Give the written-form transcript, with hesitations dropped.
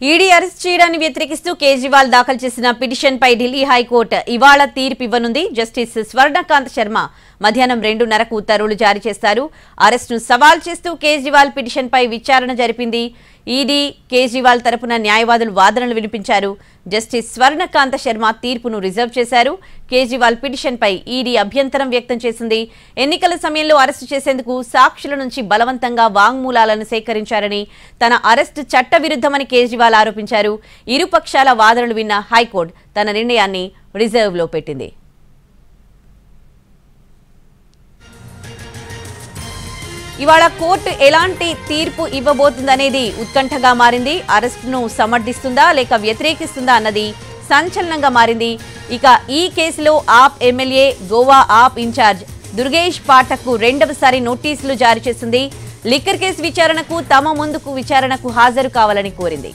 ED arrest చేయడాన్ని వ్యతిరేకిస్తూ కేజ్రీవాల్ దాఖలు చేసిన పిటిషన్పై ఢిల్లీ హైకోర్టు ఇవాళ తీర్పు ఇవ్వనుంది. జస్టిస్ స్వర్ణకాంత్ శర్మ మధ్యాహ్నం 2:30కు ఉత్తర్వులు జారీ చేస్తారు. అరెస్టును సవాల్ చేస్తూ కేజ్రీవాల్ పిటిషన్పై విచారణ జరిపింది. ఈడీ కేజ్రీవాల్ తరపున న్యాయవాదులు వాదనలు వినిపించారు. జస్టిస్ స్వర్ణకాంత శర్మ తీర్పును రిజర్వ్ చేశారు. కేజ్రీవాల్ పిటిషన్పై ఈడీ అభ్యంతరం వ్యక్తం చేసింది. ఎన్నికల సమయంలో అరెస్టు చేసేందుకు సాక్షుల నుంచి బలవంతంగా వాంగ్మూలాలను సేకరించారని, తన అరెస్టు చట్టవిరుద్ధమని కేజ్రీవాల్ ఆరోపించారు. ఇరుపక్షాల వాదనలు విన్న హైకోర్టు తన నిర్ణయాన్ని రిజర్వ్లో పెట్టింది. ఇవాళ కోర్టు ఎలాంటి తీర్పు ఇవ్వబోతుందనేది ఉత్కంఠగా మారింది. అరెస్టును సమర్థిస్తుందా లేక వ్యతిరేకిస్తుందా అన్నది సంచలనంగా మారింది. ఇక ఈ కేసులో ఆప్ ఎమ్మెల్యే, గోవా ఆప్ ఇన్ఛార్జ్ దుర్గేష్ పాఠక్కు రెండవసారి నోటీసులు జారీ చేసింది. లిక్కర్ కేసు విచారణకు తమ ముందుకు విచారణకు హాజరు కావాలని కోరింది.